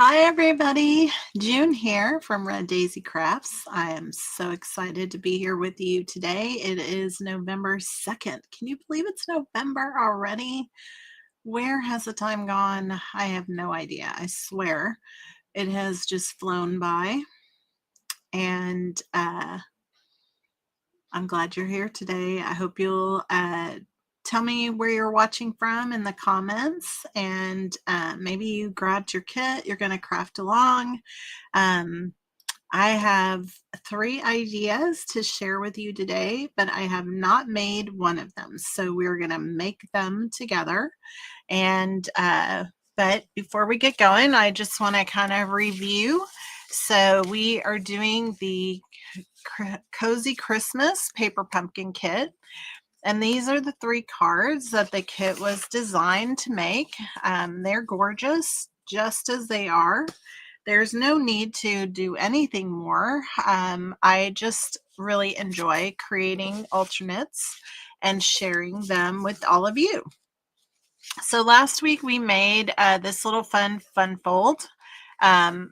Hi everybody, June here from Red Daisy Crafts. I am so excited to be here with you today. It is November 2nd. Can you believe it's November already? Where has the time gone? I have no idea. I swear it has just flown by. And I'm glad you're here today. I hope you'll tell me where you're watching from in the comments, and maybe you grabbed your kit, you're going to craft along. I have 3 ideas to share with you today, but I have not made one of them. So we're going to make them together. And, but before we get going, I just want to kind of review. So we are doing the Cozy Christmas Paper Pumpkin Kit. And these are the 3 cards that the kit was designed to make. They're gorgeous, just as they are. There's no need to do anything more. I just really enjoy creating alternates and sharing them with all of you. So last week we made this little fun fold on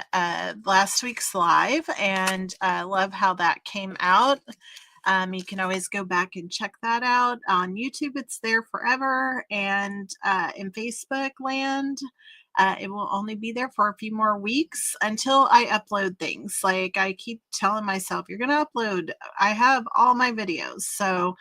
last week's live, and I love how that came out. You can always go back and check that out on YouTube. It's there forever, and in Facebook land, it will only be there for a few more weeks until I upload things. Like I keep telling myself, you're going to upload. I have all my videos. So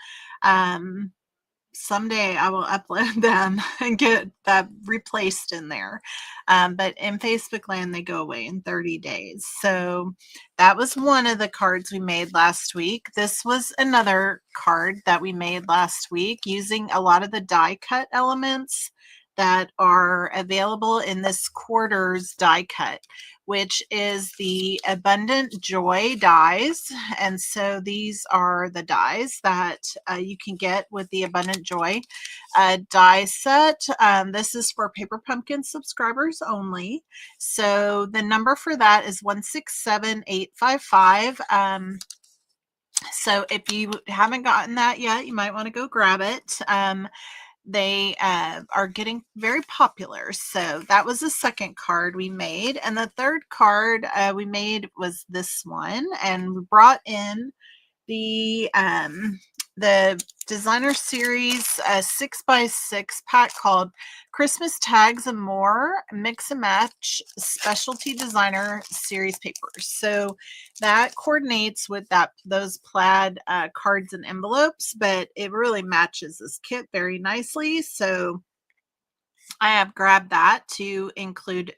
someday I will upload them and get that replaced in there. But in Facebook land, they go away in 30 days. So that was one of the cards we made last week. This was another card that we made last week using a lot of the die cut elements that are available in this quarters die cut, which is the Abundant Joy dies. And so these are the dies that you can get with the Abundant Joy die set. This is for Paper Pumpkin subscribers only. So the number for that is 167855. So if you haven't gotten that yet, you might want to go grab it. They are getting very popular. So that was the second card we made. And the third card we made was this one. And we brought in the designer series 6x6 pack called Christmas Tags and More Mix and Match Specialty Designer Series papers. So that coordinates with those plaid cards and envelopes, but it really matches this kit very nicely. So I have grabbed that to include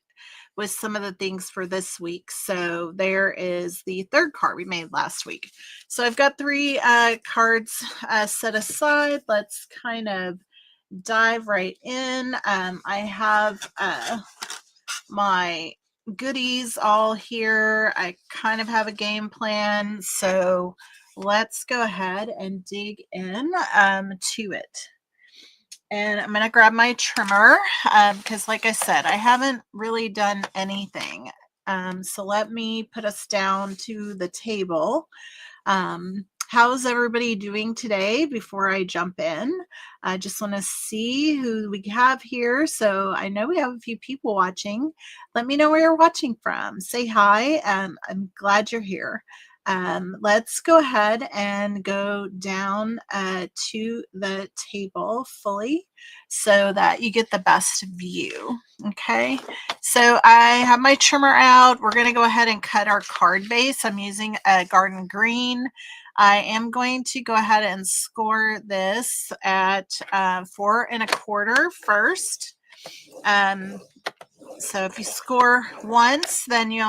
with some of the things for this week. So there is the third card we made last week. So I've got 3 cards set aside. Let's kind of dive right in. I have my goodies all here. I kind of have a game plan. So let's go ahead and dig in to it. And I'm going to grab my trimmer because like I said, I haven't really done anything. So let me put us down to the table. How's everybody doing today before I jump in? I just want to see who we have here. So I know we have a few people watching. Let me know where you're watching from. Say hi. I'm glad you're here. Let's go ahead and go down to the table fully so that you get the best view. Okay, so I have my trimmer out. We're going to go ahead and cut our card base. I'm using a garden green. I am going to go ahead and score this at 4 1/4 first. So if you score once, then you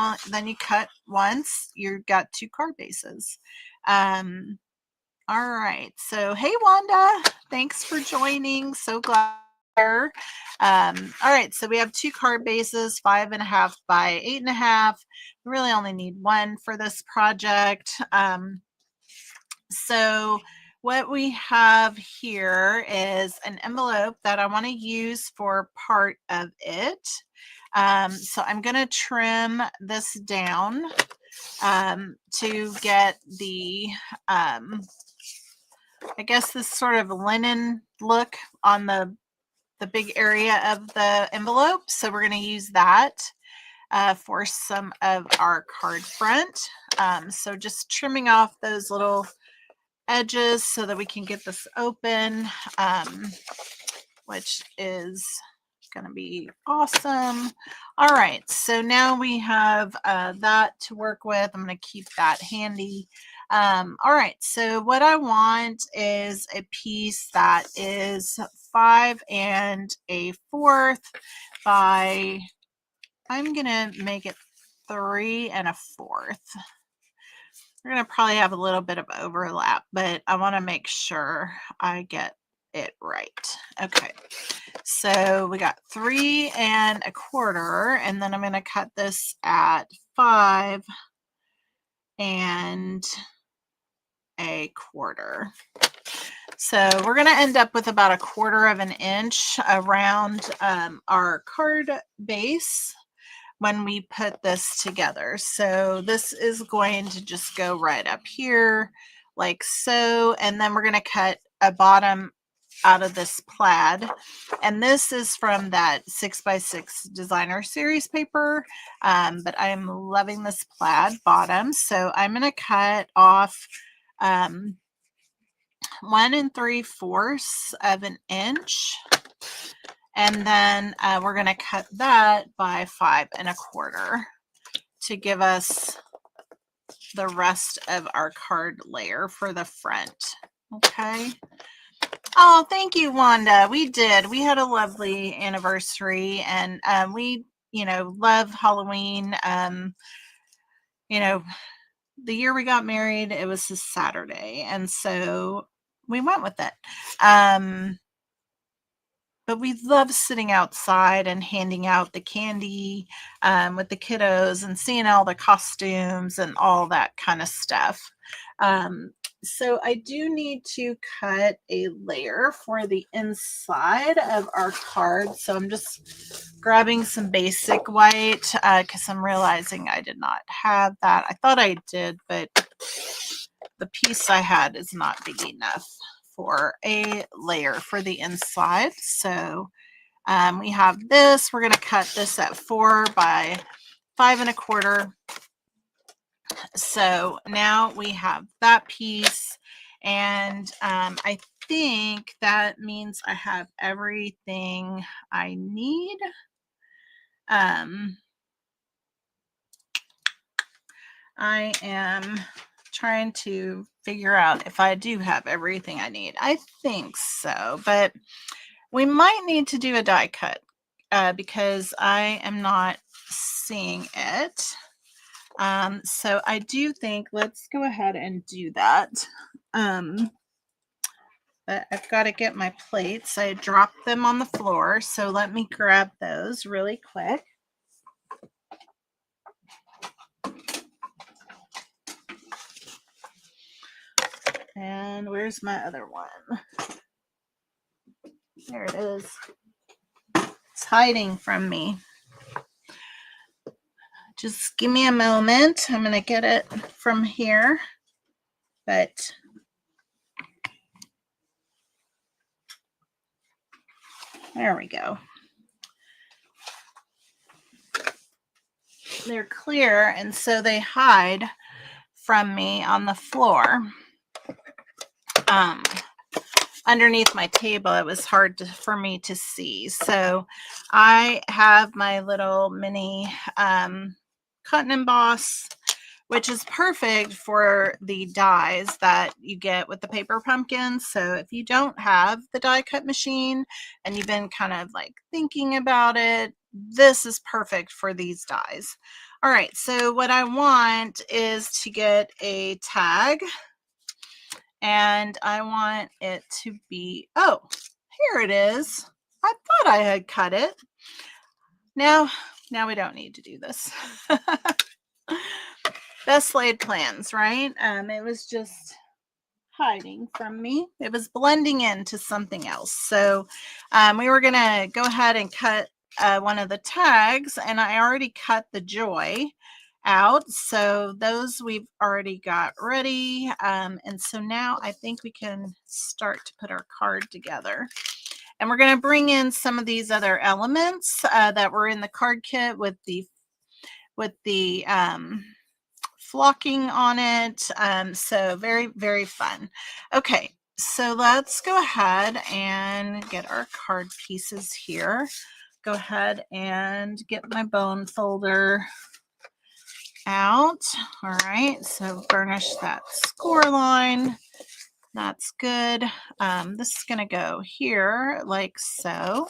cut once. You've got 2 card bases. All right. So hey Wanda, thanks for joining. So glad. All right. So we have 2 card bases, 5.5 by 8.5. We really only need 1 for this project. So what we have here is an envelope that I want to use for part of it. So I'm going to trim this down to get the, I guess this sort of linen look on the the big area of the envelope. So we're going to use that for some of our card front. So just trimming off those little edges so that we can get this open, which is going to be awesome. All right, so now we have that to work with. I'm going to keep that handy. All right, so what I want is a piece that is 5 1/4 by, I'm going to make it 3 1/4. We're going to probably have a little bit of overlap, but I want to make sure I get it right. Okay, so we got 3 1/4, and then I'm going to cut this at 5 1/4. So we're going to end up with about 1/4 of an inch around our card base when we put this together. So this is going to just go right up here like so, and then we're going to cut a bottom out of this plaid, and this is from that 6x6 designer series paper, but I'm loving this plaid bottom, so I'm going to cut off 1 3/4 of an inch, and then we're going to cut that by 5 1/4 to give us the rest of our card layer for the front. Okay. Oh, thank you, Wanda. We did. We had a lovely anniversary, and we, love Halloween. The year we got married, it was a Saturday, and so we went with it. But we love sitting outside and handing out the candy with the kiddos and seeing all the costumes and all that kind of stuff. So I do need to cut a layer for the inside of our card. So I'm just grabbing some basic white because I'm realizing I did not have that. I thought I did, but the piece I had is not big enough for a layer for the inside. So we have this. We're going to cut this at 4 by 5 1/4. So now we have that piece, and I think that means I have everything I need. I am trying to figure out if I do have everything I need. I think so, but we might need to do a die cut because I am not seeing it. So I do think let's go ahead and do that. But I've got to get my plates. I dropped them on the floor, so let me grab those really quick. And where's my other one? There it is. It's hiding from me. Just give me a moment. I'm going to get it from here. But there we go. They're clear, and so they hide from me on the floor. Underneath my table, it was hard for me to see. So I have my little mini cut and emboss, which is perfect for the dies that you get with the paper pumpkins. So if you don't have the die cut machine and you've been kind of like thinking about it, this is perfect for these dies. All right, so what I want is to get a tag, and I want it to be, oh, here it is. I thought I had cut it. Now we don't need to do this. Best laid plans, right? It was just hiding from me. It was blending into something else. So we were gonna go ahead and cut one of the tags, and I already cut the joy out. So those we've already got ready. And so now I think we can start to put our card together. And we're going to bring in some of these other elements that were in the card kit with the flocking on it. So very, very fun. Okay, so let's go ahead and get our card pieces here. Go ahead and get my bone folder out. All right, so burnish that score line. That's good. This is going to go here like so.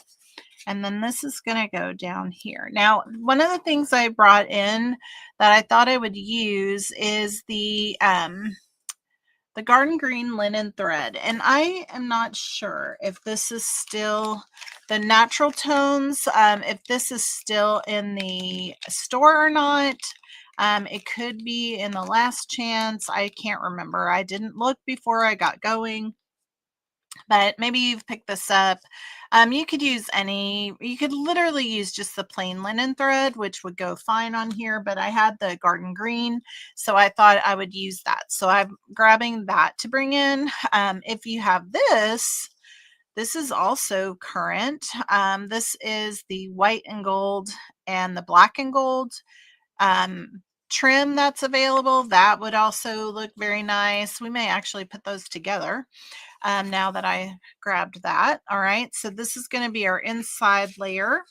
And then this is going to go down here. Now, one of the things I brought in that I thought I would use is the garden green linen thread. And I am not sure if this is still the natural tones, if this is still in the store or not. It could be in the last chance. I can't remember. I didn't look before I got going. But maybe you've picked this up. You could use you could literally use just the plain linen thread, which would go fine on here, but I had the garden green, so I thought I would use that. So I'm grabbing that to bring in. If you have this is also current. This is the white and gold and the black and gold trim that's available. That would also look very nice. We may actually put those together. Now that I grabbed that. All right, so this is going to be our inside layer.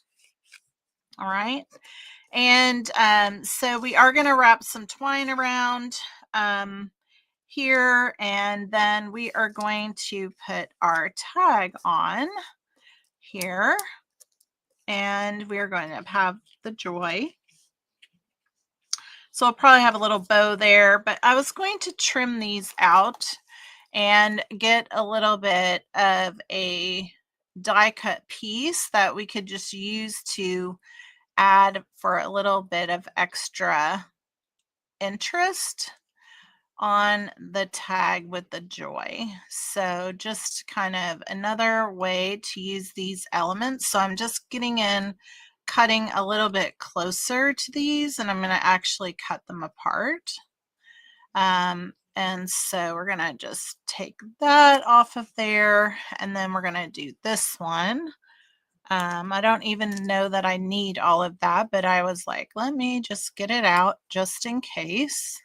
All right, and so we are going to wrap some twine around here, and then we are going to put our tag on here, and we're going to have the joy. So I'll probably have a little bow there, but I was going to trim these out and get a little bit of a die cut piece that we could just use to add for a little bit of extra interest on the tag with the joy. So just kind of another way to use these elements. So I'm just getting in, cutting a little bit closer to these, and I'm going to actually cut them apart. And so we're going to just take that off of there, and then we're going to do this one. I don't even know that I need all of that, but I was like, let me just get it out just in case.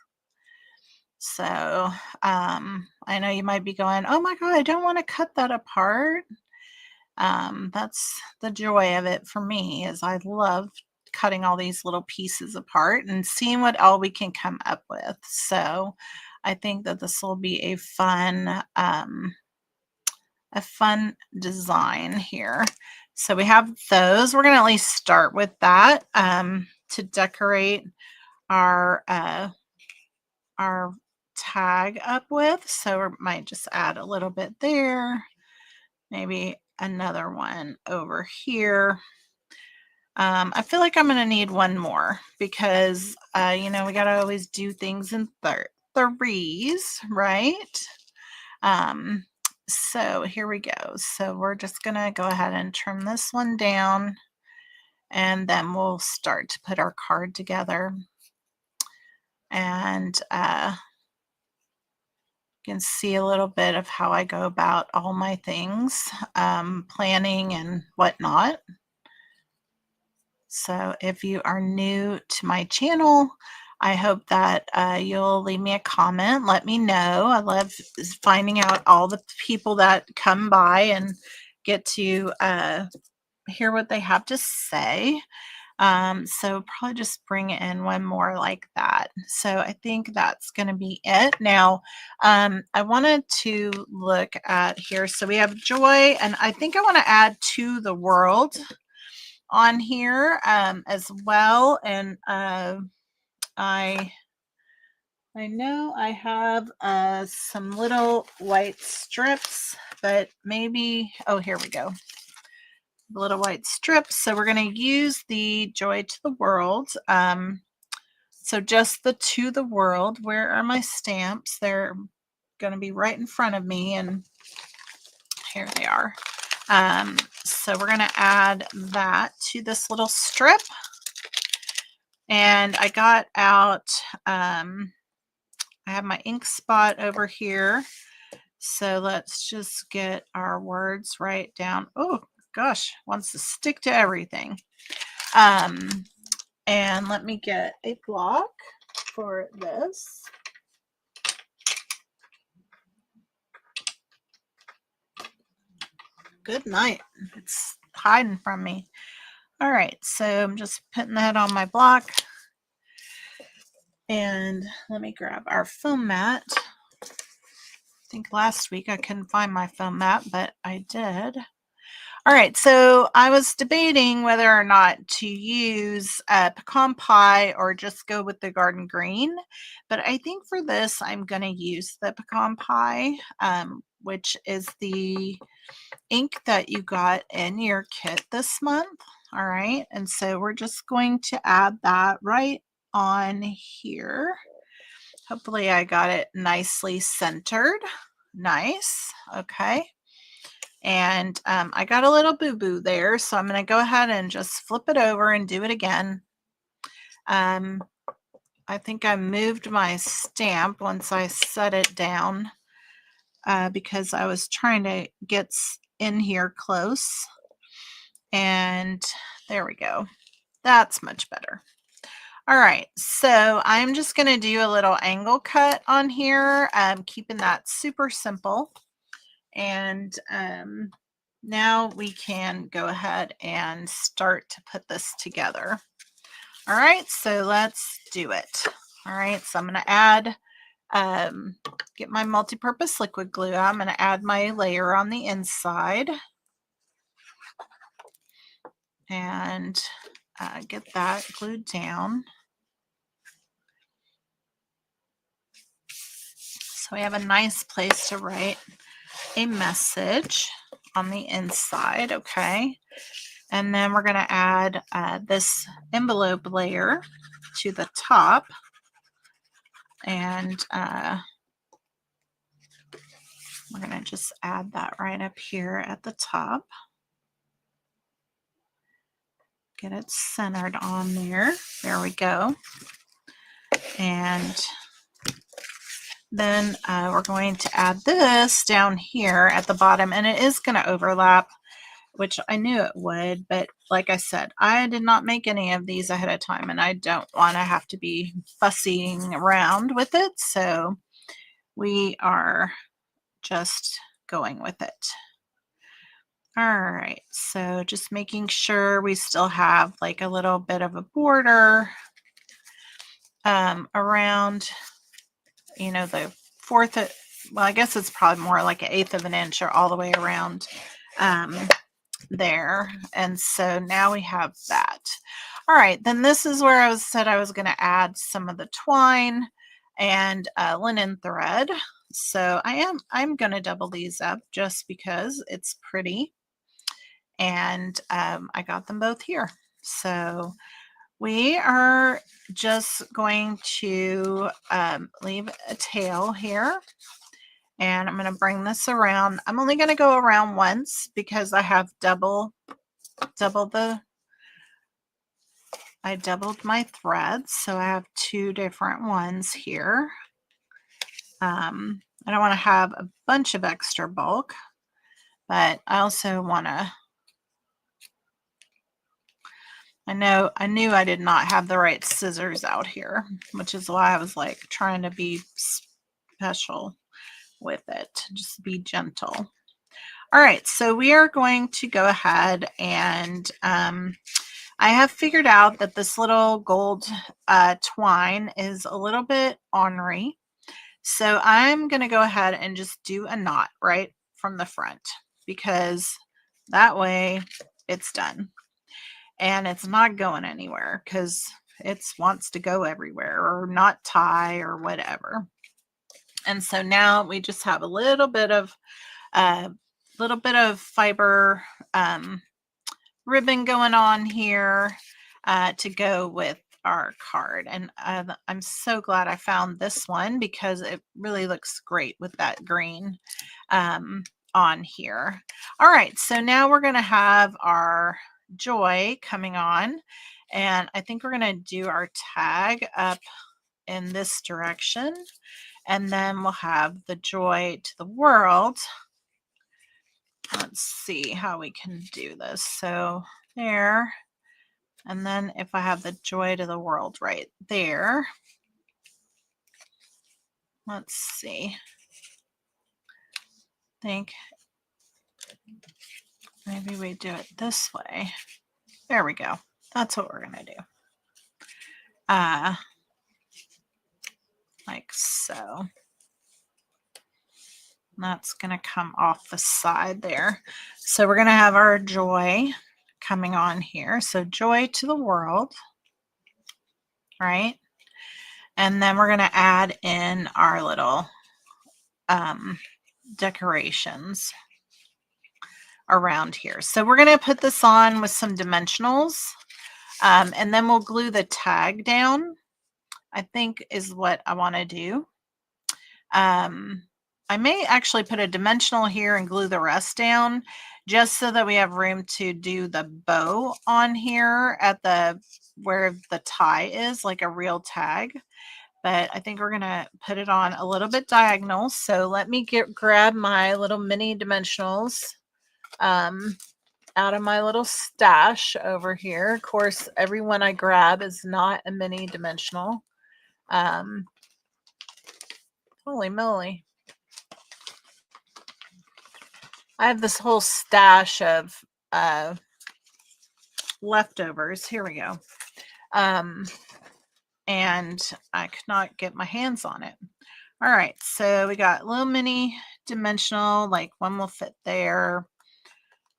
So I know you might be going, oh my God, I don't want to cut that apart. That's the joy of it for me, is I love cutting all these little pieces apart and seeing what all we can come up with. So I think that this will be a fun design here. So we have those. We're going to at least start with that to decorate our tag up with. So we might just add a little bit there, maybe another one over here. I feel like I'm going to need one more because, you know, we got to always do things in threes, right? So here we go. So we're just going to go ahead and trim this one down, and then we'll start to put our card together. And you can see a little bit of how I go about all my things, planning and whatnot. So if you are new to my channel, I hope that you'll leave me a comment. Let me know. I love finding out all the people that come by and get to hear what they have to say. So probably just bring in one more like that. So I think that's going to be it. Now, I wanted to look at here. So we have joy, and I think I want to add to the world on here as well. And I know I have some little white strips, but maybe, oh, here we go. Little white strips. So we're going to use the joy to the world. So just the to the world. Where are my stamps? They're going to be right in front of me, and here they are. So we're going to add that to this little strip. And I got out, I have my ink spot over here. So let's just get our words right down. Oh gosh, wants to stick to everything. And let me get a block for this. Good night. It's hiding from me. All right, so I'm just putting that on my block. And let me grab our foam mat. I think last week I couldn't find my foam mat, but I did. All right, so I was debating whether or not to use pecan pie or just go with the garden green, but I think for this I'm going to use the pecan pie, which is the ink that you got in your kit this month. All right, and so we're just going to add that right on here. Hopefully I got it nicely centered. Nice. Okay. And I got a little boo-boo there, so I'm going to go ahead and just flip it over and do it again. I think I moved my stamp once I set it down because I was trying to get in here close. And there we go. That's much better. All right, so I'm just going to do a little angle cut on here, keeping that super simple. And now we can go ahead and start to put this together. All right, so let's do it. All right, so I'm going to add, get my multi-purpose liquid glue. I'm going to add my layer on the inside and get that glued down. So we have a nice place to write a message on the inside, okay? And then we're going to add this envelope layer to the top. And we're going to just add that right up here at the top. Get it centered on there. There we go. And then we're going to add this down here at the bottom. And it is going to overlap, which I knew it would, but like I said, I did not make any of these ahead of time, and I don't want to have to be fussying around with it, so we are just going with it. All right, so just making sure we still have like a little bit of a border around, you know, the fourth, well, I guess it's probably more like 1/8 of an inch or all the way around there. And so now we have that. All right, then this is where I said I was going to add some of the twine and linen thread. So I'm going to double these up just because it's pretty. And I got them both here. So we are just going to leave a tail here. And I'm going to bring this around. I'm only going to go around once because I have I doubled my threads. So I have 2 different ones here. I don't want to have a bunch of extra bulk, but I also want to, I knew I did not have the right scissors out here, which is why I was like trying to be special with it. Just be gentle. All right, so we are going to go ahead and I have figured out that this little gold twine is a little bit ornery. So I'm going to go ahead and just do a knot right from the front because that way it's done. And it's not going anywhere because it wants to go everywhere or not tie or whatever. And so now we just have a little bit of fiber ribbon going on here to go with our card. And I'm so glad I found this one because it really looks great with that green on here. All right, so now we're going to have our joy coming on, and I think we're going to do our tag up in this direction. And then we'll have the joy to the world. Let's see how we can do this. So there. And then if I have the joy to the world right there. Let's see. I think maybe we do it this way. There we go. That's what we're going to do. Like so. That's going to come off the side there. So we're going to have our joy coming on here. So joy to the world, right? And then we're going to add in our little decorations around here. So we're going to put this on with some dimensionals, and then we'll glue the tag down, I think is what I want to do. I may actually put a dimensional here and glue the rest down just so that we have room to do the bow on here at the where the tie is, like a real tag. But I think we're going to put it on a little bit diagonal. So let me grab my little mini dimensionals out of my little stash over here. Of course, every one I grab is not a mini dimensional. Holy moly. I have this whole stash of leftovers. Here we go. And I could not get my hands on it. All right, so we got little mini dimensional, like one will fit there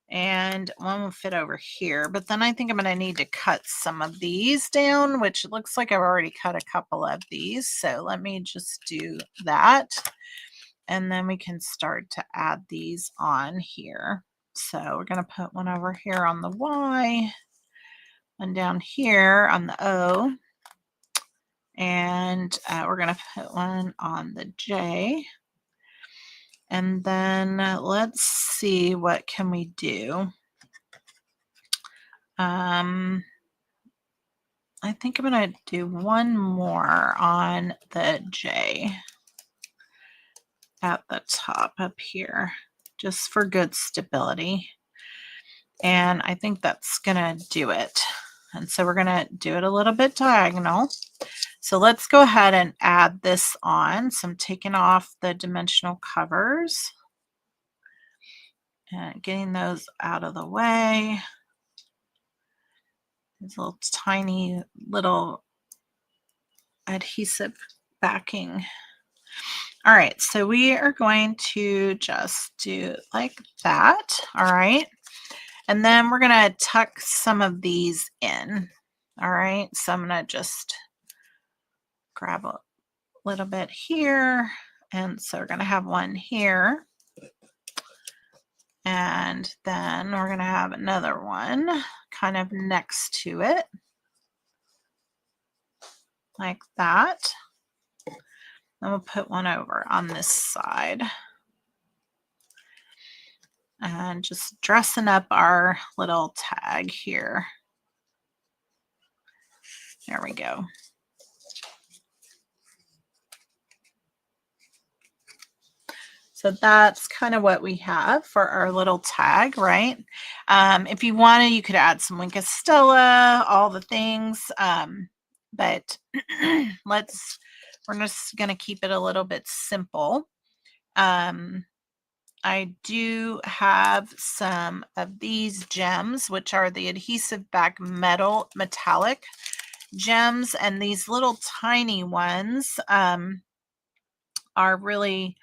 and one will fit over here. But then I think I'm going to need to cut some of these down, which looks like I've already cut a couple of these. So let me just do that. And then we can start to add these on here. So we're going to put one over here on the Y, one down here on the O, and we're going to put one on the J. And then let's see, what can we do? I think I'm going to do one more on the J at the top up here, just for good stability. And I think that's going to do it. And so we're going to do it a little bit diagonal. So let's go ahead and add this on. So I'm taking off the dimensional covers and getting those out of the way. These little tiny little adhesive backing. All right, so we are going to just do like that. All right. And then we're going to tuck some of these in. All right. So I'm going to just grab a little bit here. And so we're going to have one here. And then we're going to have another one kind of next to it. Like that. Then we'll put one over on this side. And just dressing up our little tag here. There we go. So that's kind of what we have for our little tag, right? If you wanted, you could add some Wink of Stella, all the things. But we're just going to keep it a little bit simple. I do have some of these gems, which are the adhesive back metallic gems, and these little tiny ones are really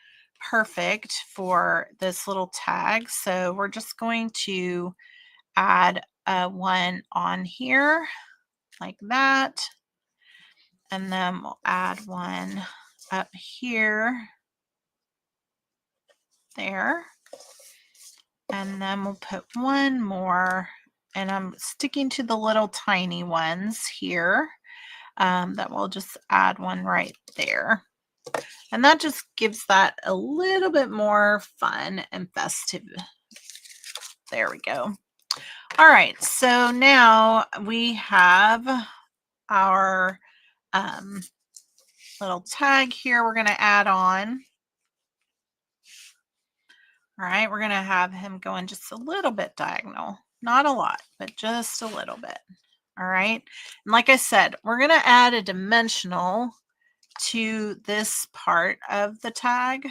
perfect for this little tag. So we're just going to add one on here like that, and then we'll add one up here, there, and then we'll put one more, and I'm sticking to the little tiny ones here, that we'll just add one right there. And that just gives that a little bit more fun and festive. There we go. All right, so now we have our little tag here we're going to add on. All right, we're going to have him going just a little bit diagonal. Not a lot, but just a little bit. All right. And like I said, we're going to add a dimensional to this part of the tag.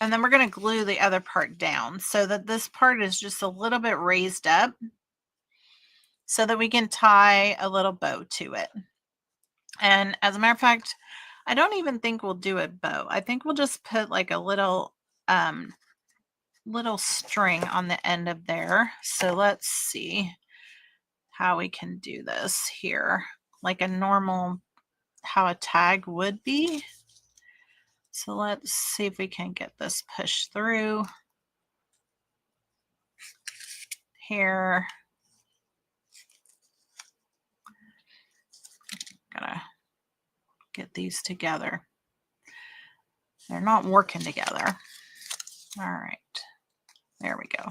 And then we're going to glue the other part down so that this part is just a little bit raised up so that we can tie a little bow to it. And as a matter of fact, I don't even think we'll do a bow. I think we'll just put like a little string on the end of there. So let's see how we can do this here, like a normal, how a tag would be. So let's see if we can get this pushed through here. Gotta get these together. They're not working together. All right, there we go.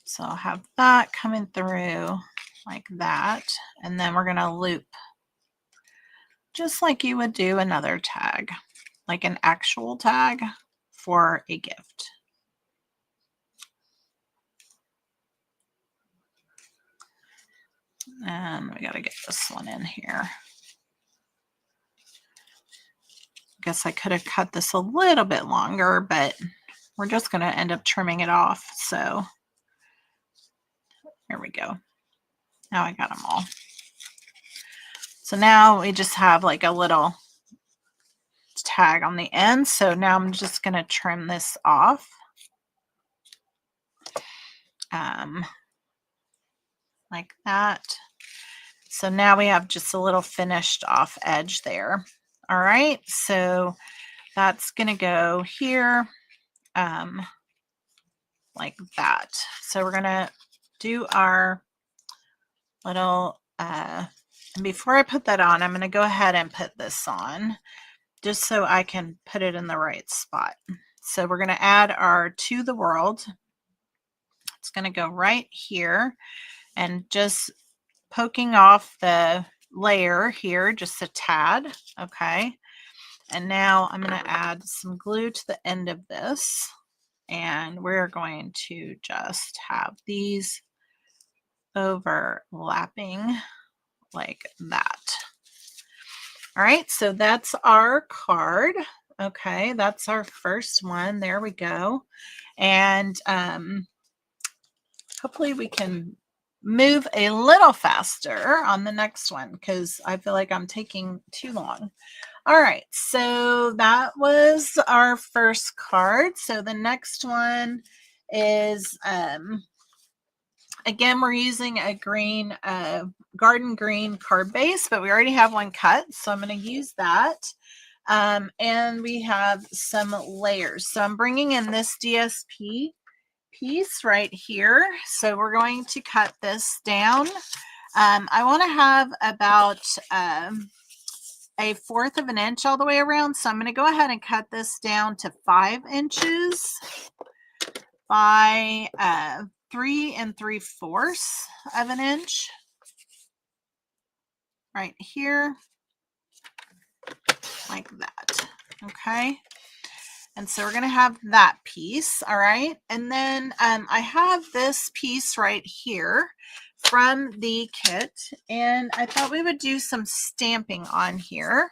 So I'll have that coming through like that, and then we're gonna loop just like you would do another tag, like an actual tag for a gift. And we got to get this one in here. I guess I could have cut this a little bit longer, but we're just going to end up trimming it off. So here we go. Now I got them all. So now we just have like a little tag on the end. So now I'm just going to trim this off. Like that. So now we have just a little finished off edge there. All right, so that's going to go here like that. So we're going to do our little, and before I put that on, I'm going to go ahead and put this on just so I can put it in the right spot. So we're going to add our To the World. It's going to go right here and just poking off the layer here just a tad. Okay, and now I'm going to add some glue to the end of this, and we're going to just have these overlapping like that. All right, so that's our card. Okay, that's our first one. There we go. And hopefully we can move a little faster on the next one because I feel like I'm taking too long. All right, so that was our first card. So the next one is, again, we're using a green, garden green card base, but we already have one cut, so I'm going to use that. And we have some layers. So I'm bringing in this DSP piece right here. So we're going to cut this down. I want to have about a 1/4 of an inch all the way around. So I'm going to go ahead and cut this down to 5 inches by 3 3/4 of an inch right here, like that. Okay. And so we're going to have that piece. All right. And then I have this piece right here from the kit, and I thought we would do some stamping on here.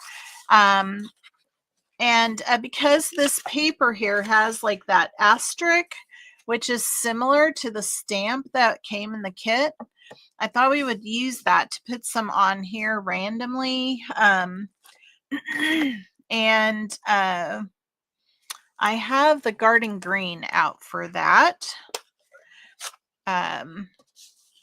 And because this paper here has like that asterisk, which is similar to the stamp that came in the kit, I thought we would use that to put some on here randomly. And I have the garden green out for that.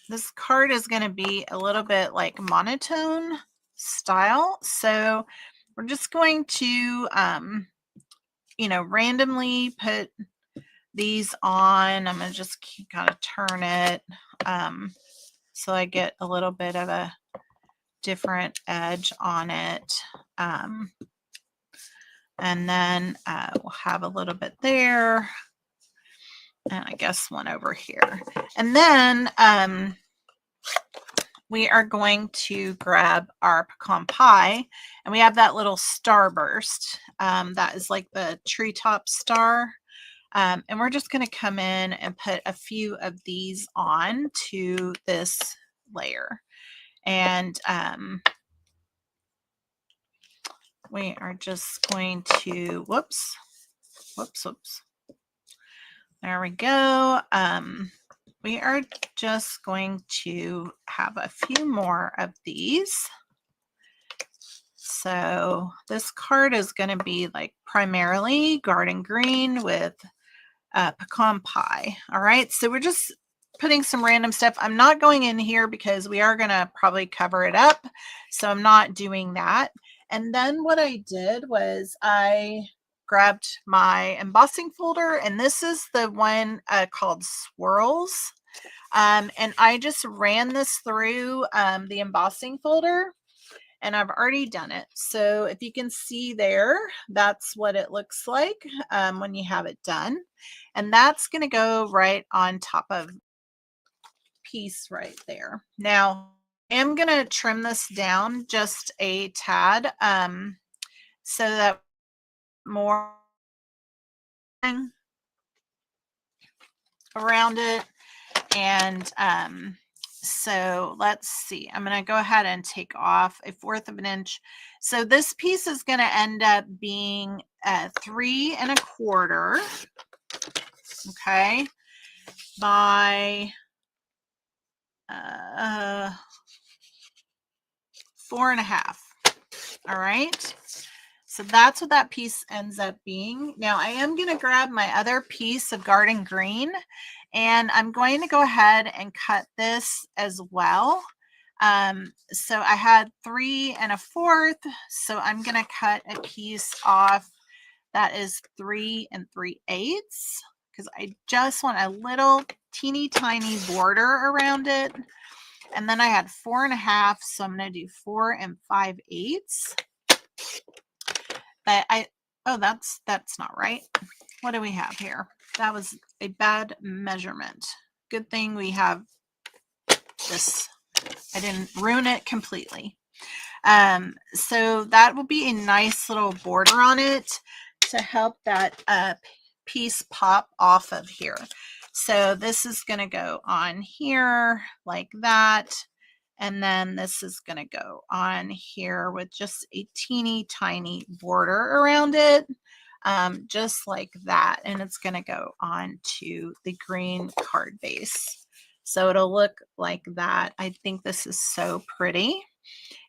This card is going to be a little bit like monotone style. So we're just going to, randomly put these on. I'm going to just kind of turn it so I get a little bit of a different edge on it. And then we'll have a little bit there. And I guess one over here. And then we are going to grab our pecan pie, and we have that little starburst. That is like the treetop star. And we're just going to come in and put a few of these on to this layer. And we are just going to, whoops. There we go. We are just going to have a few more of these. So this card is going to be like primarily garden green with pecan pie. All right, so we're just putting some random stuff. I'm not going in here because we are going to probably cover it up, so I'm not doing that. And then what I did was I grabbed my embossing folder, and this is the one called Swirls. And I just ran this through the embossing folder, and I've already done it. So if you can see there, that's what it looks like when you have it done. And that's going to go right on top of piece right there. Now, I am going to trim this down just a tad so that more around it. And so let's see, I'm going to go ahead and take off 1/4 of an inch. So this piece is going to end up being 3 1/4, okay, by 4 1/2. All right, so that's what that piece ends up being. Now I am going to grab my other piece of garden green, and I'm going to go ahead and cut this as well. So I had 3 1/4, so I'm going to cut a piece off that is 3 3/8, because I just want a little teeny tiny border around it. And then I had 4 1/2, so I'm going to do 4 5/8. But oh, that's not right. What do we have here? That was a bad measurement. Good thing we have this. I didn't ruin it completely. So that will be a nice little border on it to help that piece pop off of here. So this is going to go on here like that. And then this is going to go on here with just a teeny tiny border around it, just like that. And it's going to go on to the green card base. So it'll look like that. I think this is so pretty.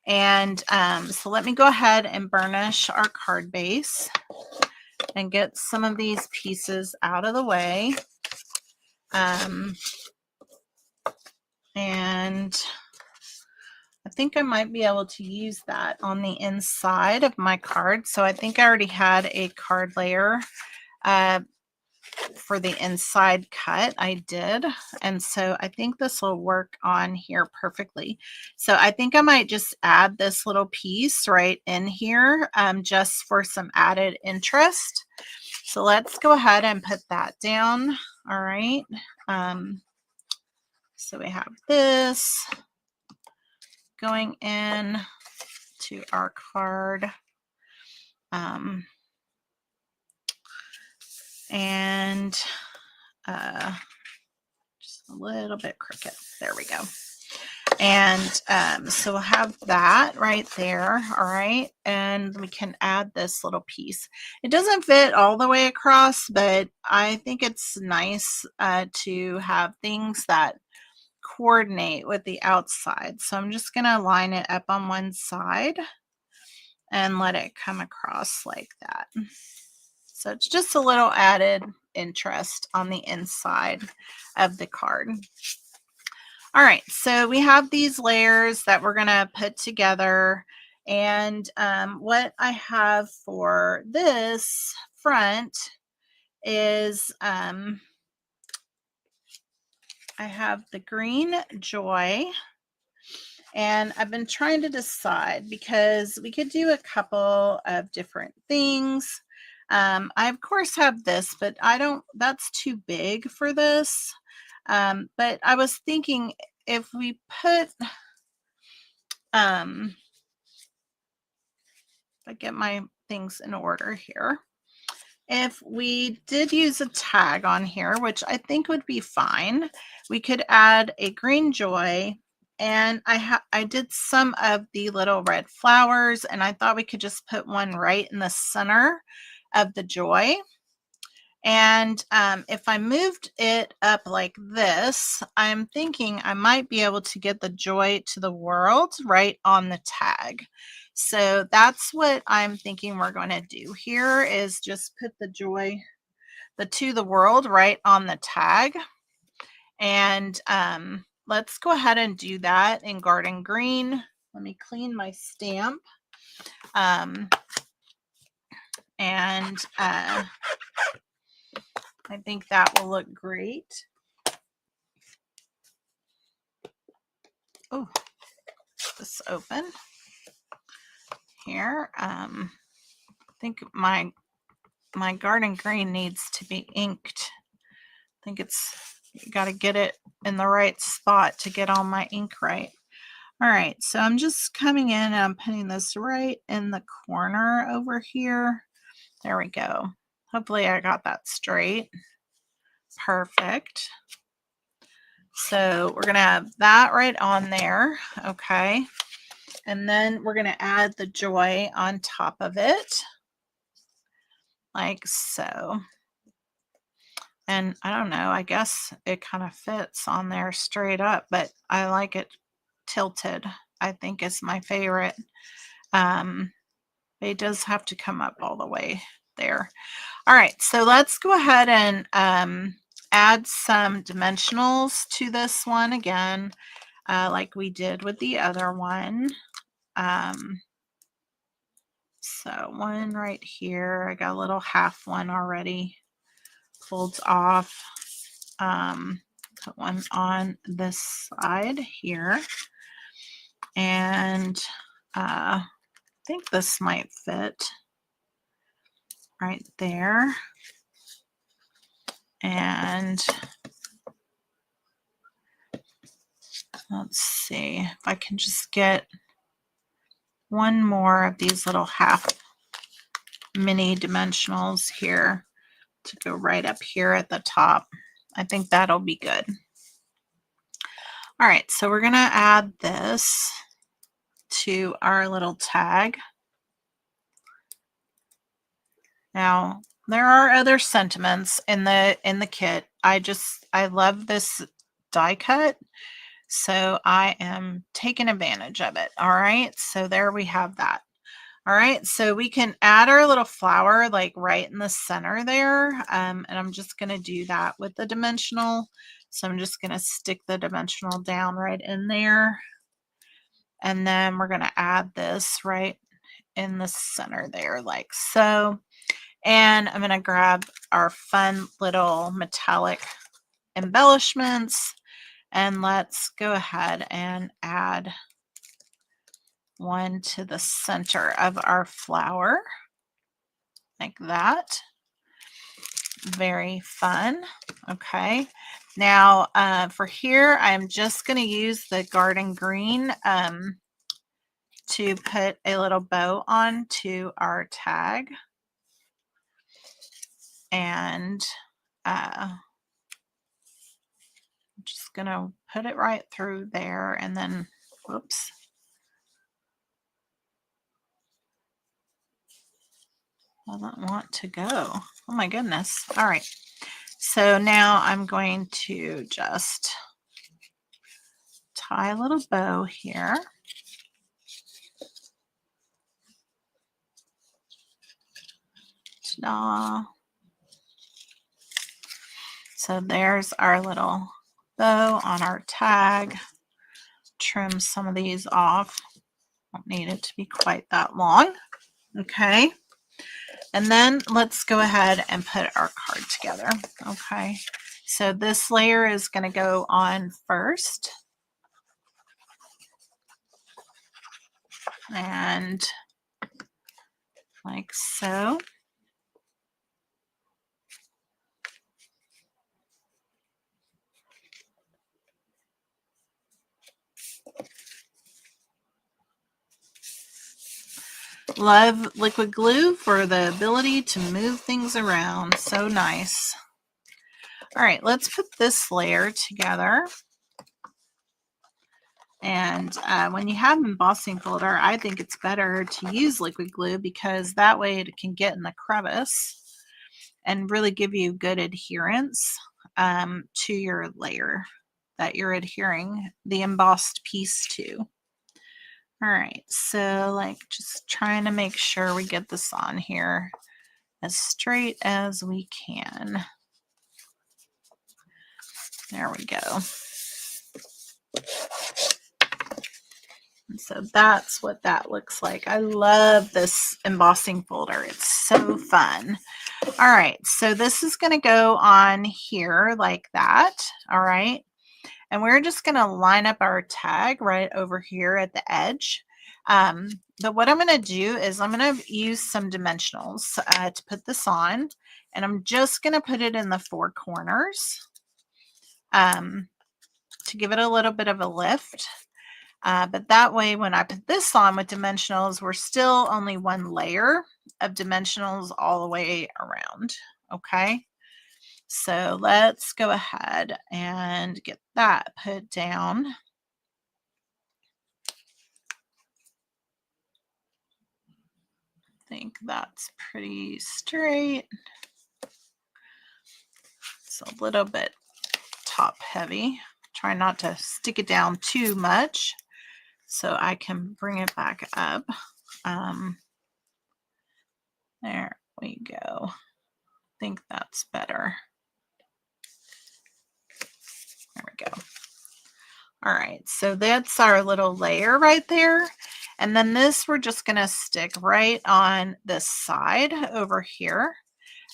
And so let me go ahead and burnish our card base and get some of these pieces out of the way. And I think I might be able to use that on the inside of my card. So I think I already had a card layer for the inside cut. I did. And so I think this will work on here perfectly. So I think I might just add this little piece right in here just for some added interest. So let's go ahead and put that down. All right. So we have this going in to our card. And just a little bit crooked. There we go. And so we'll have that right there. All right. And we can add this little piece. It doesn't fit all the way across, but I think it's nice to have things that coordinate with the outside. So I'm just going to line it up on one side and let it come across like that. So it's just a little added interest on the inside of the card. All right, so we have these layers that we're going to put together. And what I have for this front is I have the green joy. And I've been trying to decide because we could do a couple of different things. I of course have this, but that's too big for this. But I was thinking if we put I get my things in order here. If we did use a tag on here, which I think would be fine, we could add a green joy. And I did some of the little red flowers, and I thought we could just put one right in the center of the joy. And if I moved it up like this, I'm thinking I might be able to get the joy to the world right on the tag. So that's what I'm thinking we're going to do here, is just put the joy, the to the world, right on the tag. And let's go ahead and do that in garden green. Let me clean my stamp. And I think that will look great. Oh, this open here. I think my garden green needs to be inked. I think you got to get it in the right spot to get all my ink right. All right, so I'm just coming in and I'm putting this right in the corner over here. There we go. Hopefully I got that straight. Perfect. So we're going to have that right on there. Okay. And then we're going to add the joy on top of it, like so. And I don't know, I guess it kind of fits on there straight up, but I like it tilted. I think is my favorite. It does have to come up all the way there. All right, so let's go ahead and add some dimensionals to this one again, like we did with the other one. So one right here. I got a little half one already pulled off. Put one on this side here. And I think this might fit right there. And let's see if I can just get one more of these little half mini dimensionals here to go right up here at the top. I think that'll be good. All right, so we're going to add this to our little tag. Now, there are other sentiments in the kit. I love this die cut, so I am taking advantage of it. All right, so there we have that. All right, so we can add our little flower like right in the center there, and I'm just going to do that with the dimensional. So I'm just going to stick the dimensional down right in there, and then we're going to add this right in the center there, like so. And I'm going to grab our fun little metallic embellishments, and let's go ahead and add one to the center of our flower, like that. Very fun. Okay, now for here, I'm just going to use the garden green to put a little bow on to our tag. And I'm just going to put it right through there, and then, whoops. Doesn't want to go. Oh my goodness. All right. So now I'm going to just tie a little bow here. Ta-da. So there's our little bow on our tag. Trim some of these off. Don't need it to be quite that long. Okay. And then let's go ahead and put our card together. Okay. So this layer is going to go on first. And like so. Love liquid glue for the ability to move things around. So nice. All right, let's put this layer together. And when you have embossing folder, I think it's better to use liquid glue because that way it can get in the crevice and really give you good adherence to your layer that you're adhering the embossed piece to. All right, so like just trying to make sure we get this on here as straight as we can. There we go. And so that's what that looks like. I love this embossing folder. It's so fun. All right, so this is going to go on here like that. All right. And we're just going to line up our tag right over here at the edge. But what I'm going to do is I'm going to use some dimensionals to put this on. And I'm just going to put it in the four corners to give it a little bit of a lift. But that way, when I put this on with dimensionals, we're still only one layer of dimensionals all the way around. Okay. So let's go ahead and get that put down. I think that's pretty straight. It's a little bit top heavy. Try not to stick it down too much so I can bring it back up. There we go. I think that's better. There we go. All right, so that's our little layer right there. And then this we're just going to stick right on this side over here.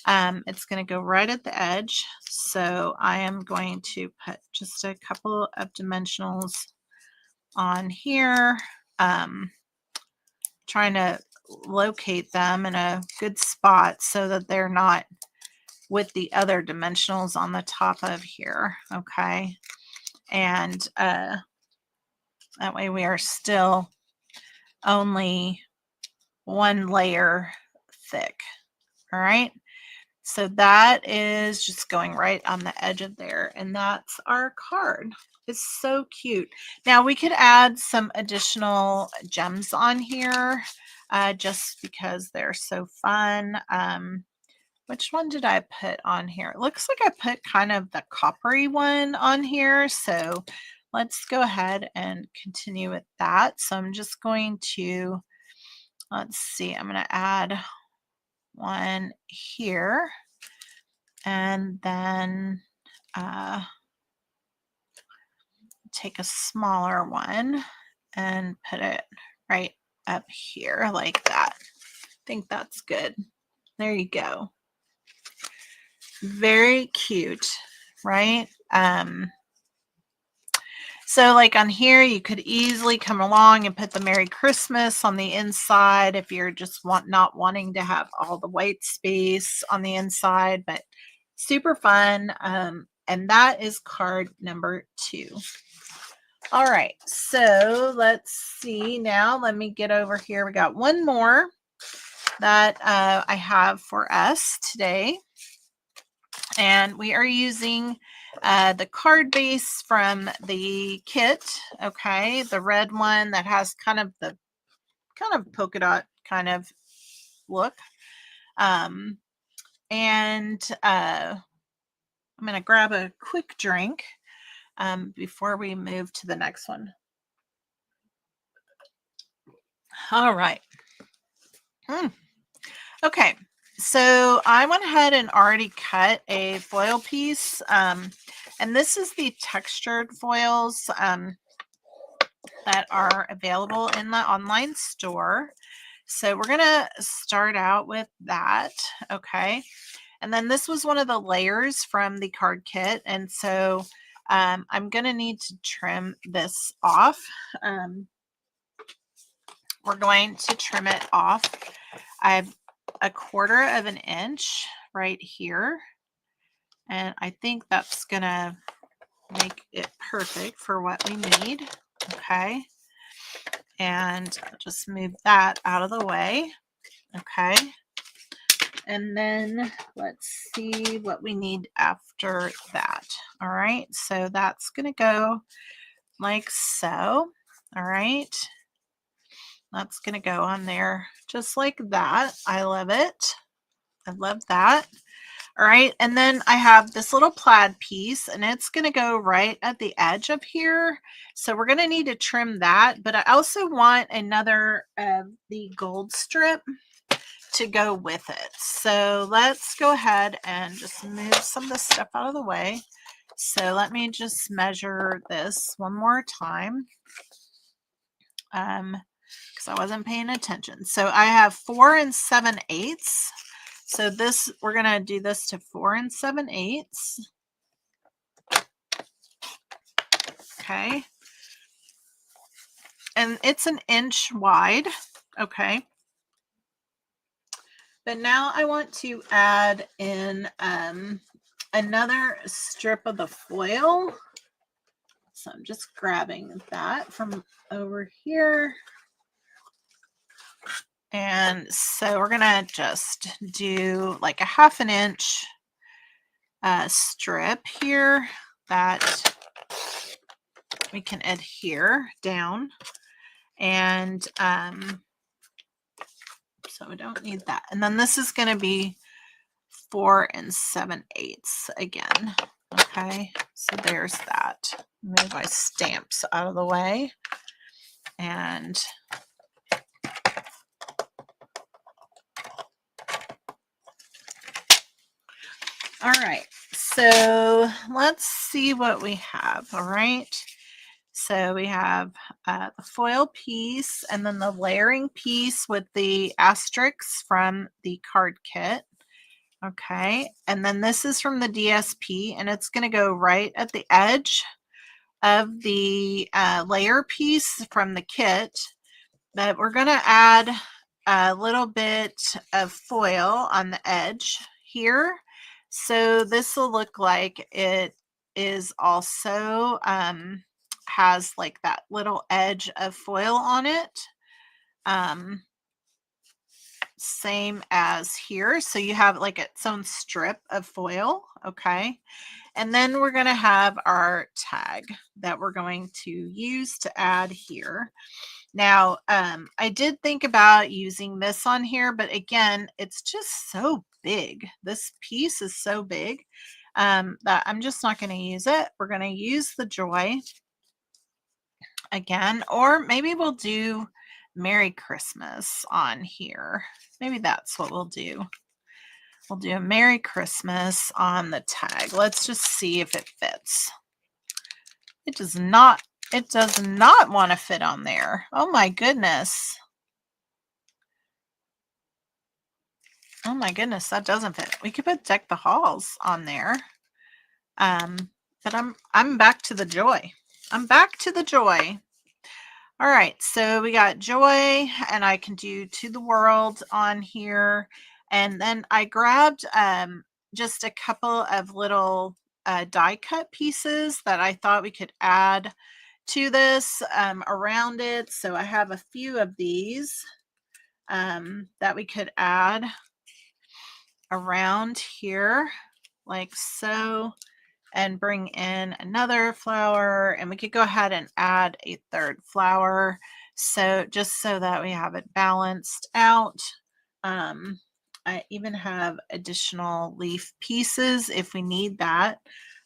It's going to go right at the edge. So I am going to put just a couple of dimensionals on here, trying to locate them in a good spot so that they're not with the other dimensionals on the top of here. Okay. And that way we are still only one layer thick. All right. So that is just going right on the edge of there. And that's our card. It's so cute. Now we could add some additional gems on here just because they're so fun. Which one did I put on here? It looks like I put kind of the coppery one on here. So let's go ahead and continue with that. So I'm just going to, let's see, I'm going to add one here and then take a smaller one and put it right up here like that. I think that's good. There you go. Very cute, right? So like on here, you could easily come along and put the Merry Christmas on the inside if you're just not wanting to have all the white space on the inside, but super fun. And that is card number 2. All right, so let's see now. Let me get over here. We got one more that I have for us today. And we are using the card base from the kit, okay, the red one that has kind of the polka dot kind of look. And I'm going to grab a quick drink before we move to the next one. All right. Okay. So I went ahead and already cut a foil piece, and this is the textured foils that are available in the online store. So we're going to start out with that, okay? And then this was one of the layers from the card kit, and so I'm going to need to trim this off. We're going to trim it off. I have 1/4 of an inch right here, and I think that's gonna make it perfect for what we need. Okay, And I'll just move that out of the way. Okay. And then let's see what we need after that. All right. So that's going to go like so. All right. That's going to go on there just like that. I love it. I love that. All right, and then I have this little plaid piece, and it's going to go right at the edge of here. So we're going to need to trim that, but I also want another of the gold strip to go with it. So let's go ahead and just move some of the stuff out of the way. So let me just measure this one more time. Because I wasn't paying attention. So I have 4 7/8. So this, we're going to do this to 4 7/8. Okay. And it's an inch wide. Okay. But now I want to add in another strip of the foil. So I'm just grabbing that from over here. And so we're going to just do like a 1/2 inch strip here that we can adhere down. And so we don't need that. And then this is going to be 4 7/8 again. Okay, so there's that. Move my stamps out of the way. And all right, so let's see what we have. All right, so we have the foil piece and then the layering piece with the asterisks from the card kit. Okay, and then this is from the DSP, and it's going to go right at the edge of the layer piece from the kit. But we're going to add a little bit of foil on the edge here. So this will look like it is also has like that little edge of foil on it. Same as here. So you have like its own strip of foil. Okay. And then we're going to have our tag that we're going to use to add here. Now, I did think about using this on here, but again, it's just so big. This piece is so big that I'm just not going to use it. We're going to use the Joy again, or maybe we'll do Merry Christmas on here. Maybe that's what we'll do. We'll do a Merry Christmas on the tag. Let's just see if it fits. It does not want to fit on there. Oh my goodness. Oh my goodness, that doesn't fit. We could put Deck the Halls on there. But I'm back to the Joy. I'm back to the Joy. All right, so we got Joy, and I can do To the World on here. And then I grabbed just a couple of little die cut pieces that I thought we could add to this around it. So I have a few of these that we could add around here like so, and bring in another flower, and we could go ahead and add a third flower, so just so that we have it balanced out. I even have additional leaf pieces if we need that.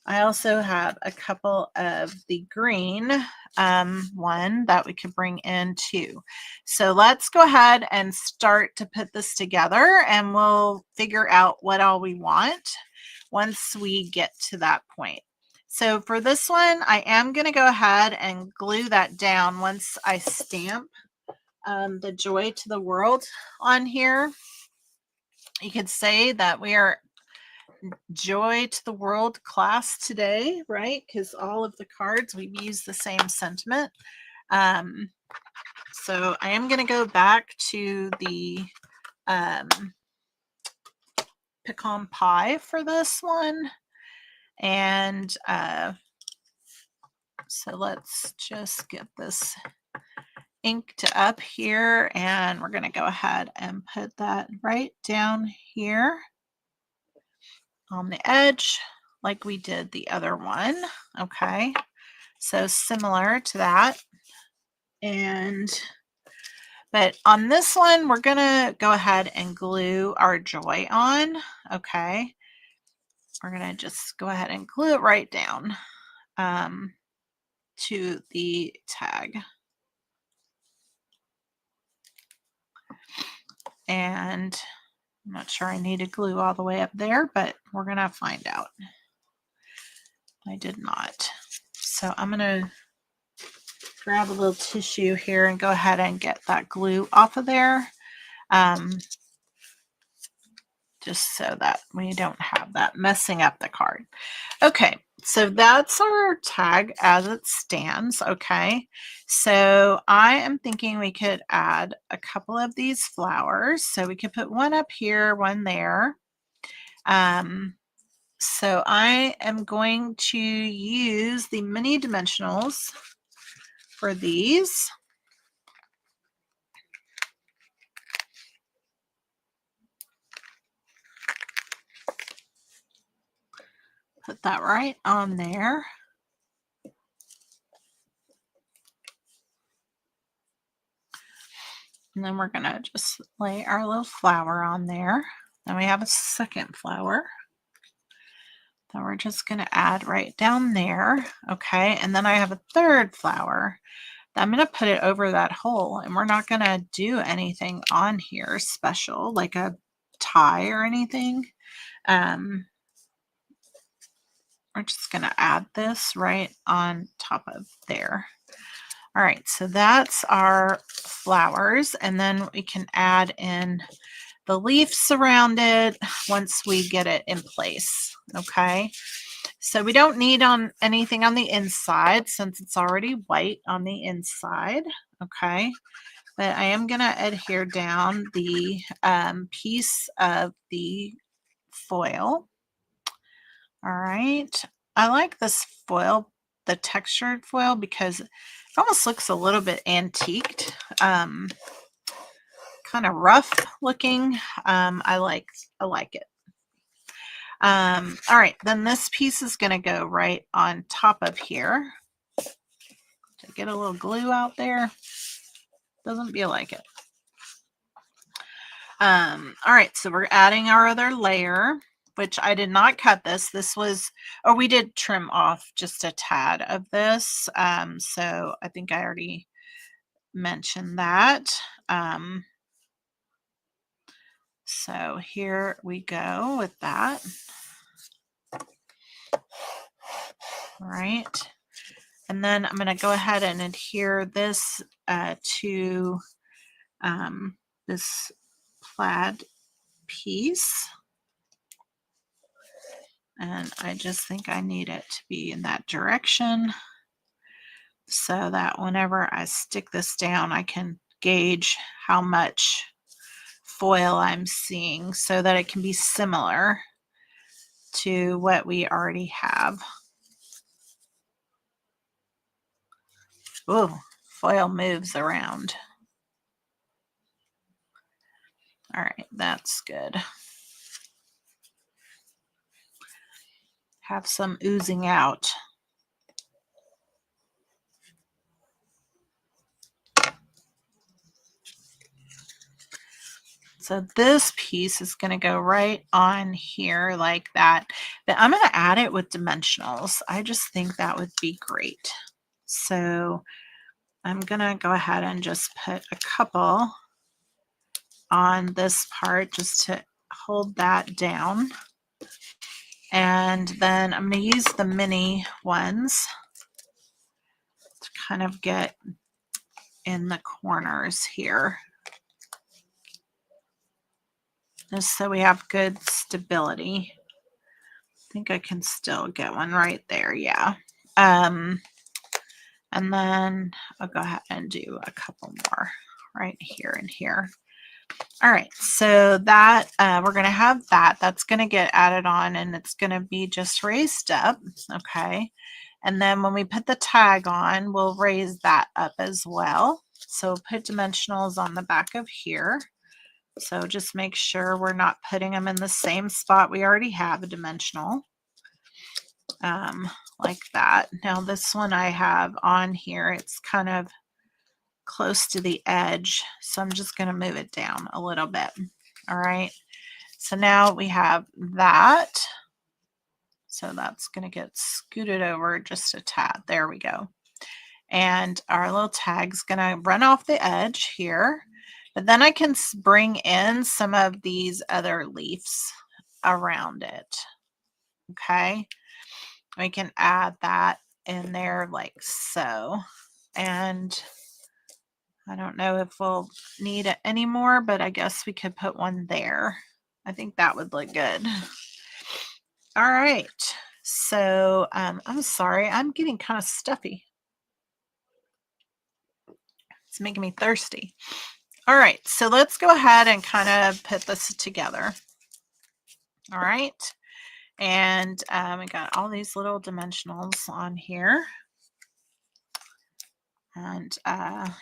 I also have a couple of the green one that we could bring in too. So let's go ahead and start to put this together, and we'll figure out what all we want once we get to that point. So for this one, I am going to go ahead and glue that down once I stamp the Joy to the World on here. You could say that we are Joy to the World class today, right? Because all of the cards, we've used the same sentiment. So I am going to go back to the pecan pie for this one. And so let's just get this inked up here, and we're going to go ahead and put that right down here on the edge like we did the other one. Okay, so similar to that. But on this one, we're going to go ahead and glue our joy on. Okay, we're going to just go ahead and glue it right down to the tag. And I'm not sure I need to glue all the way up there, but we're going to find out. I did not. So I'm going to grab a little tissue here and go ahead and get that glue off of there. Just so that we don't have that messing up the card. Okay, so that's our tag as it stands. Okay, so I am thinking we could add a couple of these flowers. So we could put one up here, one there. So I am going to use the mini dimensionals for these. Put that right on there. And then we're going to just lay our little flower on there. Then we have a second flower that we're just going to add right down there. Okay, and then I have a third flower that I'm going to put it over that hole, and we're not going to do anything on here special like a tie or anything. We're just going to add this right on top of there. All right, so that's our flowers, and then we can add in the leaves around it once we get it in place. Okay, so we don't need on anything on the inside since it's already white on the inside. Okay, but I am going to adhere down the piece of the foil. All right, I like this foil, the textured foil, because it almost looks a little bit antiqued, kind of rough looking. I like it. All right, then this piece is going to go right on top of here. To get a little glue out there. Doesn't feel like it. All right, so we're adding our other layer, which I did not cut this. This was, or we did trim off just a tad of this. So I think I already mentioned that. So here we go with that. All right. And then I'm going to go ahead and adhere this to this plaid piece. And I just think I need it to be in that direction so that whenever I stick this down, I can gauge how much foil I'm seeing so that it can be similar to what we already have. Oh, foil moves around. All right, that's good. Have some oozing out. So this piece is going to go right on here like that. But I'm going to add it with dimensionals. I just think that would be great. So I'm going to go ahead and just put a couple on this part just to hold that down. And then I'm going to use the mini ones to kind of get in the corners here, just so we have good stability. I think I can still get one right there. Yeah. And then I'll go ahead and do a couple more right here and here. All right, so that we're going to have that. That's going to get added on, and it's going to be just raised up. Okay. And then when we put the tag on, we'll raise that up as well. So put dimensionals on the back of here. So just make sure we're not putting them in the same spot. We already have a dimensional like that. Now this one I have on here, it's kind of close to the edge. So I'm just going to move it down a little bit. All right. So now we have that. So that's going to get scooted over just a tad. There we go. And our little tag's going to run off the edge here. But then I can bring in some of these other leaves around it. Okay. We can add that in there like so. And I don't know if we'll need it anymore, but I guess we could put one there. I think that would look good. All right. So I'm sorry, I'm getting kind of stuffy. It's making me thirsty. All right, so let's go ahead and kind of put this together. All right, and we got all these little dimensionals on here. And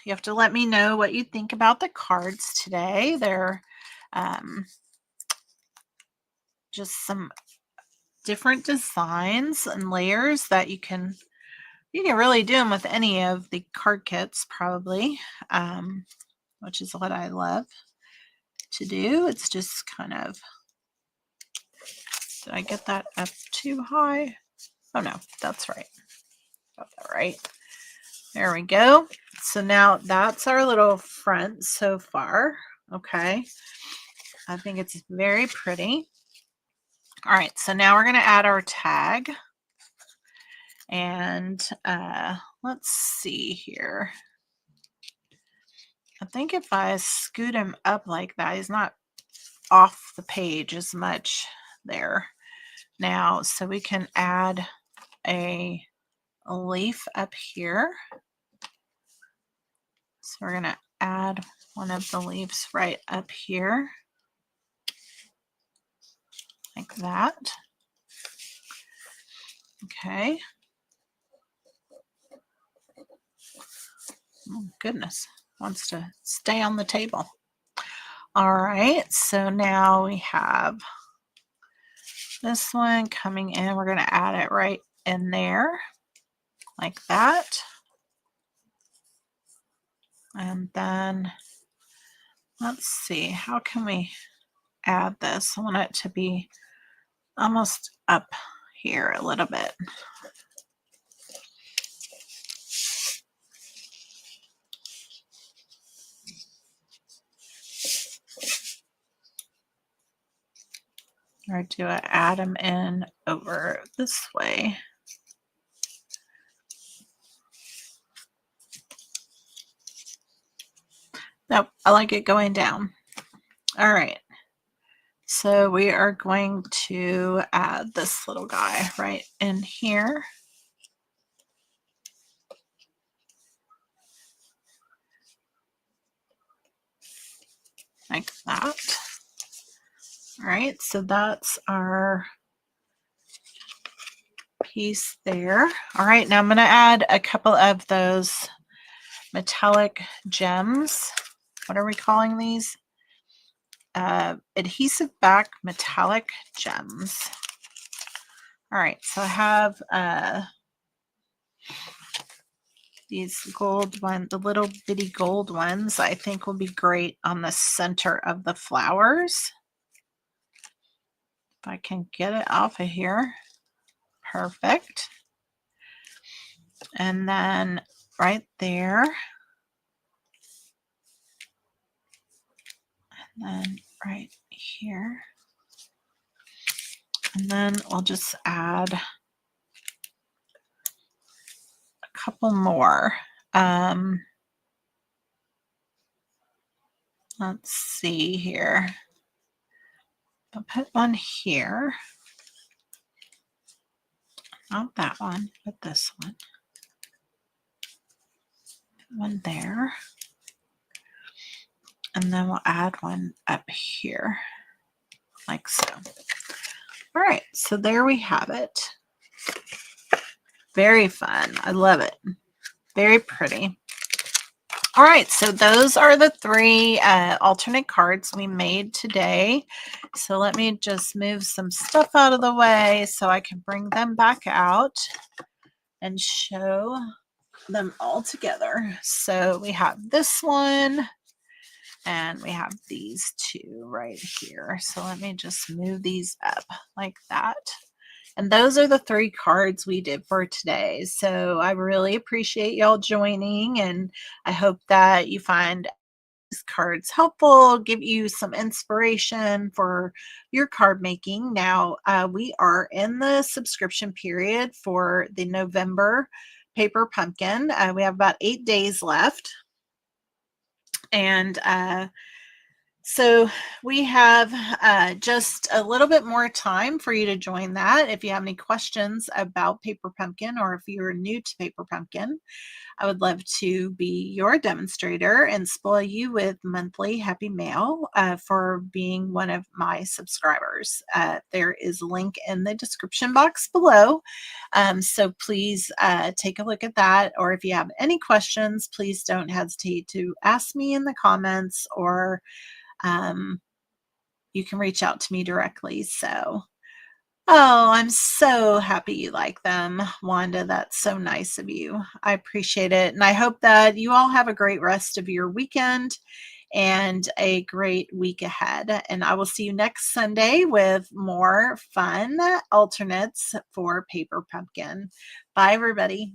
you have to let me know what you think about the cards today. They're just some different designs and layers that you can really do them with any of the card kits probably, which is what I love to do. It's just kind of, did I get that up too high? Oh no, that's right. Got that right. There we go. So now that's our little front so far. Okay. I think it's very pretty. All right, so now we're going to add our tag. And let's see here. I think if I scoot him up like that, he's not off the page as much there now. So we can add a leaf up here. So we're going to add one of the leaves right up here. Like that. Okay. Oh, goodness. Wants to stay on the table. All right. So now we have this one coming in. We're going to add it right in there. Like that. And then let's see. How can we add this? I want it to be almost up here a little bit. Or do I add them in over this way? Nope, I like it going down. All right. So we are going to add this little guy right in here. Like that. All right, so that's our piece there. All right, now I'm going to add a couple of those metallic gems. What are we calling these? Adhesive back metallic gems. All right, so I have these gold ones, the little bitty gold ones, I think will be great on the center of the flowers. If I can get it off of here. Perfect. And then right there. And then right here. And then we'll just add a couple more. Let's see here. I'll put one here. Not that one, but this one. Put one there. And then we'll add one up here, like so. All right, so there we have it. Very fun. I love it. Very pretty. All right, so those are the 3 alternate cards we made today. So let me just move some stuff out of the way so I can bring them back out and show them all together. So we have this one and we have these 2 right here. So let me just move these up like that. And those are the 3 cards we did for today. So I really appreciate y'all joining, and I hope that you find these cards helpful, give you some inspiration for your card making. Now, we are in the subscription period for the November paper pumpkin. We have about 8 days left. And so we have just a little bit more time for you to join that. If you have any questions about Paper Pumpkin, or if you're new to Paper Pumpkin, I would love to be your demonstrator and spoil you with monthly happy mail for being one of my subscribers. There is a link in the description box below. So please take a look at that. Or if you have any questions, please don't hesitate to ask me in the comments, or you can reach out to me directly. So, oh, I'm so happy you like them, Wanda. That's so nice of you. I appreciate it. And I hope that you all have a great rest of your weekend and a great week ahead. And I will see you next Sunday with more fun alternates for Paper Pumpkin. Bye, everybody.